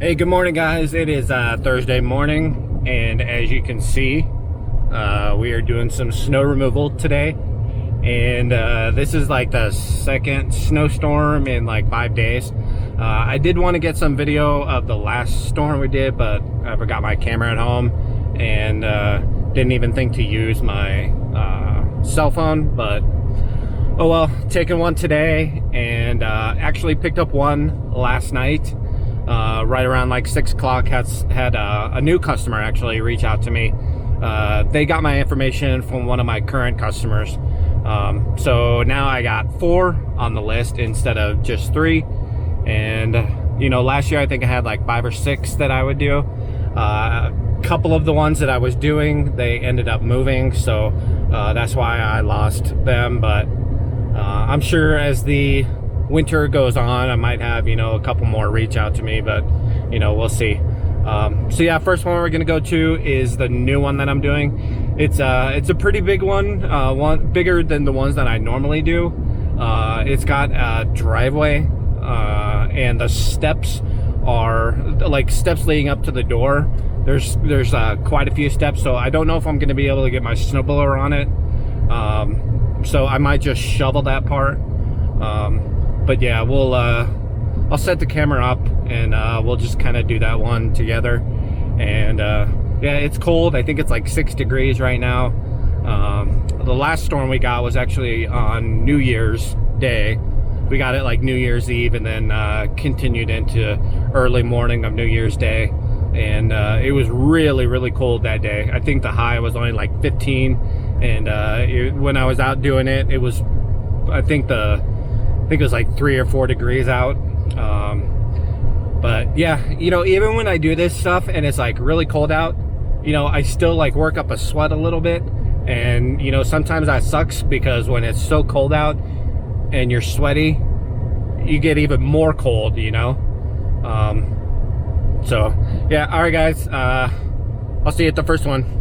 Hey, good morning, guys. It is Thursday morning, and as you can see, we are doing some snow removal today. And this is like the second snowstorm in like 5 days. I did want to get some video of the last storm we did, but I forgot my camera at home and didn't even think to use my cell phone. But oh well, taking one today, and actually picked up one last night. Right around like 6 o'clock, had a new customer actually reach out to me. They got my information from one of my current customers. So now I got 4 on the list instead of just 3. And you know, last year I think I had like 5 or 6 that I would do. A couple of the ones that I was doing, they ended up moving, so that's why I lost them. But I'm sure as the winter goes on, I might have, you know, a couple more reach out to me, but you know, we'll see. So yeah, first one we're gonna go to is the new one that I'm doing. It's a pretty big one, one bigger than the ones that I normally do. It's got a driveway, and the steps are like steps leading up to the door. There's quite a few steps, so I don't know if I'm gonna be able to get my snowblower on it. So I might just shovel that part. But yeah, we'll I'll set the camera up and we'll just kind of do that one together. And yeah, it's cold. I think it's like 6 degrees right now. The last storm we got was actually on New Year's Day. We got it like New Year's Eve, and then continued into early morning of New Year's Day. And it was really cold that day. I think the high was only like 15, and when I was out doing it, it was, I think it was like 3 or 4 degrees out. But yeah, you know, even when I do this stuff and it's like really cold out, you know, I still like work up a sweat a little bit. And you know, sometimes that sucks because when it's so cold out and you're sweaty, you get even more cold, you know. So yeah, all right guys, I'll see you at the first one.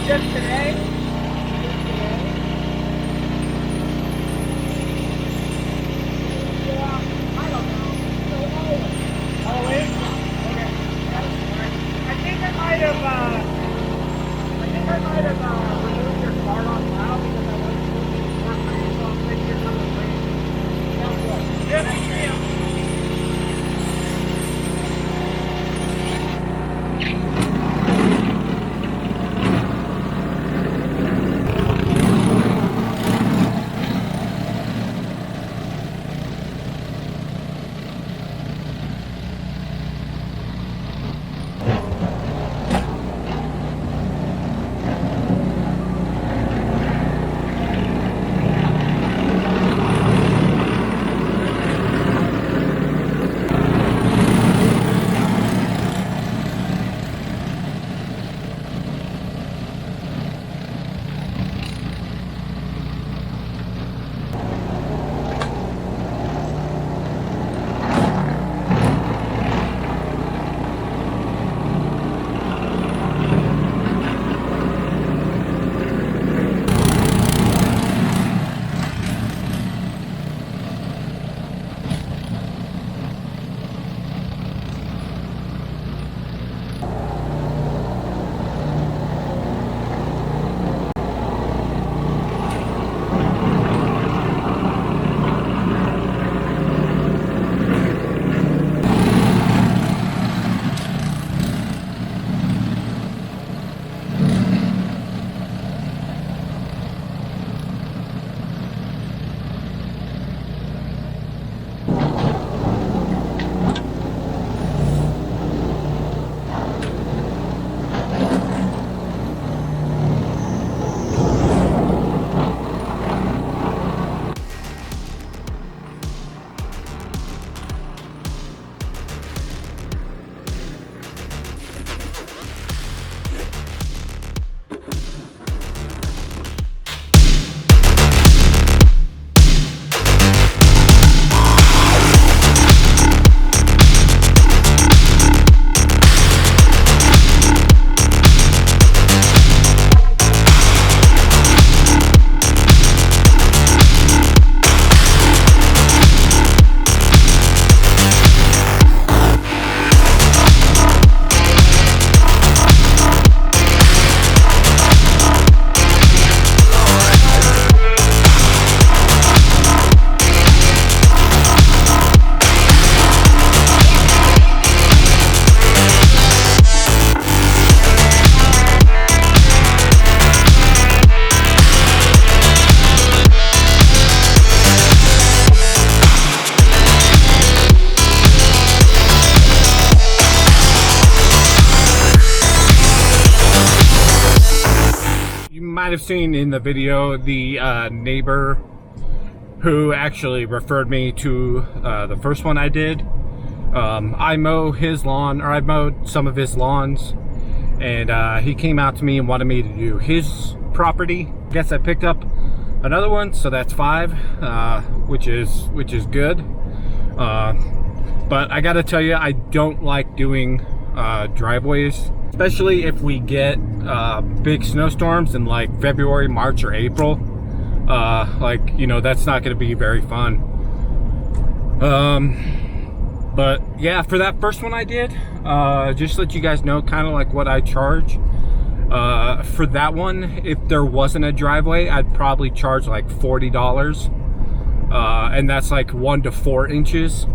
Just today? Yeah, I don't know. Always? Okay. I think I might have removed your card on now because I wasn't looking for you, so I'm thinking you're coming late. Sounds good. Yeah, thank you. might have seen in the video the neighbor who actually referred me to the first one I did. I mow his lawn, or I mowed some of his lawns, and he came out to me and wanted me to do his property. Guess I picked up another one, so that's 5, which is good. But I gotta tell you, I don't like doing driveways, especially if we get big snowstorms in like February, March, or April. Like, you know, that's not gonna be very fun. But yeah, for that first one I did, just to let you guys know kind of like what I charge. For that one, if there wasn't a driveway, I'd probably charge like $40. And that's like 1 to 4 inches.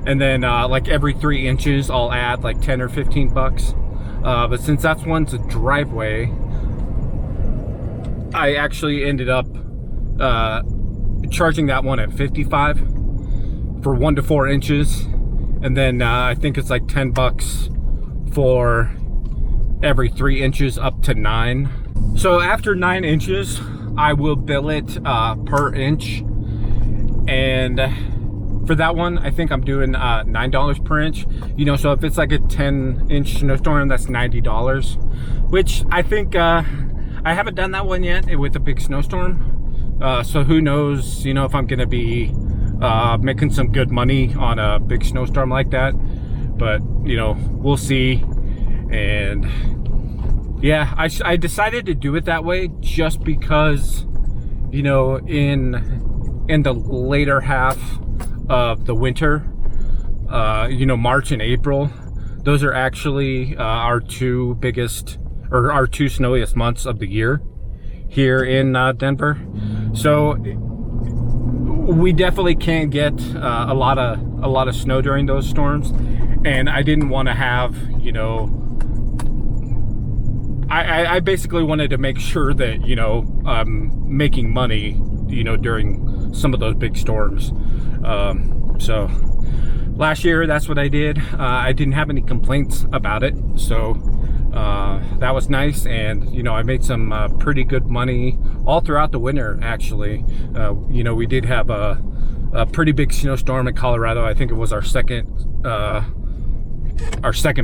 And then like every 3 inches, I'll add like 10 or 15 bucks. But since that one's a driveway, I actually ended up charging that one at 55 for 1 to 4 inches. And then I think it's like 10 bucks for every 3 inches up to 9. So after 9 inches, I will bill it per inch. And for that one, I think I'm doing $9 per inch. You know, so if it's like a 10-inch snowstorm, that's $90, which I think I haven't done that one yet with a big snowstorm. So who knows, you know, if I'm gonna be making some good money on a big snowstorm like that. But, you know, we'll see. And yeah, I decided to do it that way just because, you know, in the later half of the winter, you know, March and April, those are actually our 2 biggest, or our 2 snowiest months of the year here in Denver. So we definitely can't get a lot of snow during those storms, and I didn't want to have, you know, I basically wanted to make sure that, you know, I'm making money, you know, during some of those big storms. So last year, that's what I did. I didn't have any complaints about it, so that was nice. And, you know, I made some pretty good money all throughout the winter, actually. You know, we did have a pretty big snowstorm in Colorado. I think it was our second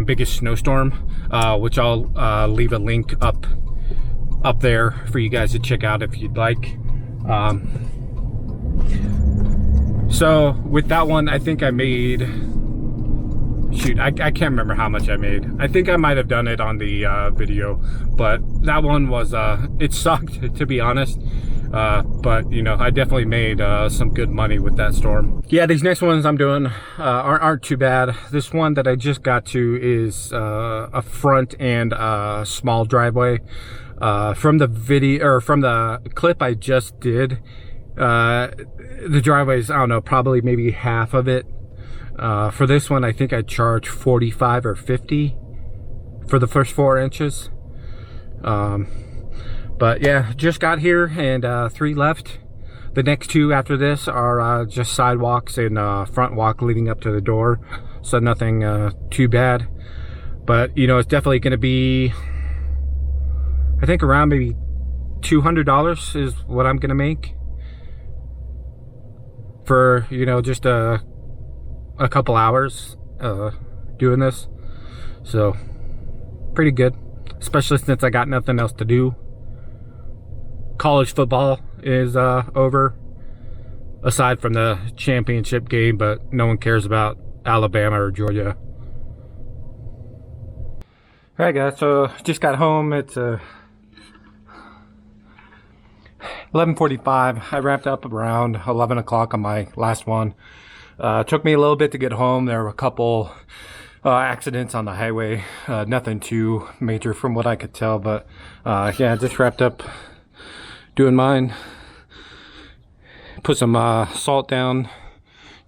biggest snowstorm, which I'll leave a link up there for you guys to check out if you'd like. So with that one, I think I made, shoot, I can't remember how much I made. I think I might have done it on the video, but that one was, it sucked, to be honest. But, you know, I definitely made some good money with that storm. Yeah, these next ones I'm doing aren't too bad. This one that I just got to is a front and small driveway. From the video, or from the clip I just did, the driveway's, I don't know, probably maybe half of it. For this one, I think I charge 45 or 50 for the first 4 inches. But yeah, just got here, and 3 left. The next 2 after this are just sidewalks and front walk leading up to the door, so nothing too bad. But, you know, it's definitely going to be, I think, around maybe $200 is what I'm going to make for, you know, just a couple hours doing this. So pretty good, especially since I got nothing else to do. College football is over, aside from the championship game, but no one cares about Alabama or Georgia. All right, guys, so just got home. It's 11:45. I wrapped up around 11 o'clock on my last one. Took me a little bit to get home. There were a couple accidents on the highway. Nothing too major from what I could tell, but yeah, just wrapped up doing mine. Put some salt down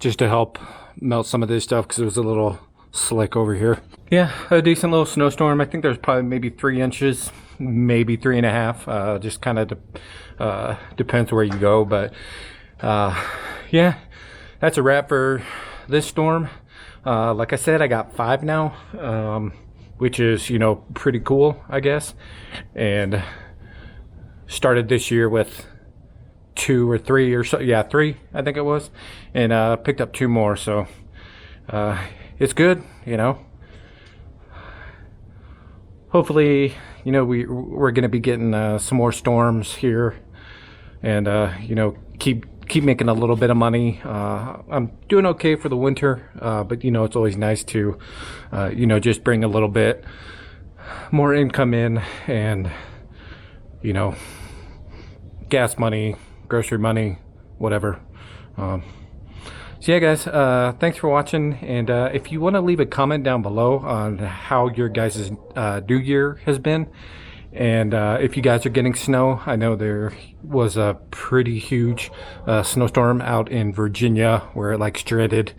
just to help melt some of this stuff because it was a little slick over here. Yeah, a decent little snowstorm. I think there's probably maybe 3 inches, maybe 3.5. Just kind of depends where you go, but yeah, that's a wrap for this storm. Like I said, I got 5 now, which is, you know, pretty cool, I guess. And started this year with 2 or 3 or so, yeah, 3 I think it was, and picked up 2 more, so it's good, you know. Hopefully, you know, we're gonna be getting some more storms here, and you know, keep making a little bit of money. I'm doing okay for the winter, but you know, it's always nice to you know, just bring a little bit more income in, and you know, gas money, grocery money, whatever. So yeah, guys, thanks for watching, and if you want to leave a comment down below on how your guys' New Year has been, and if you guys are getting snow. I know there was a pretty huge snowstorm out in Virginia where it like shredded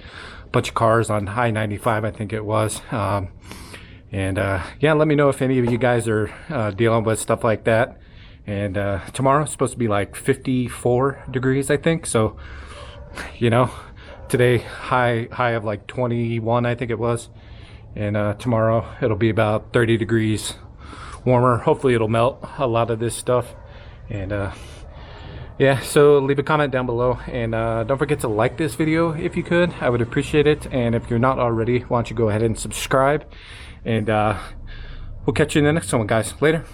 a bunch of cars on I-95, I think it was. And yeah, let me know if any of you guys are dealing with stuff like that. And tomorrow it's supposed to be like 54 degrees, I think. So, you know, today high of like 21, I think it was. And tomorrow it'll be about 30 degrees warmer. Hopefully it'll melt a lot of this stuff. And yeah, so leave a comment down below, and don't forget to like this video if you could. I would appreciate it. And if you're not already, why don't you go ahead and subscribe, and we'll catch you in the next one, guys. Later.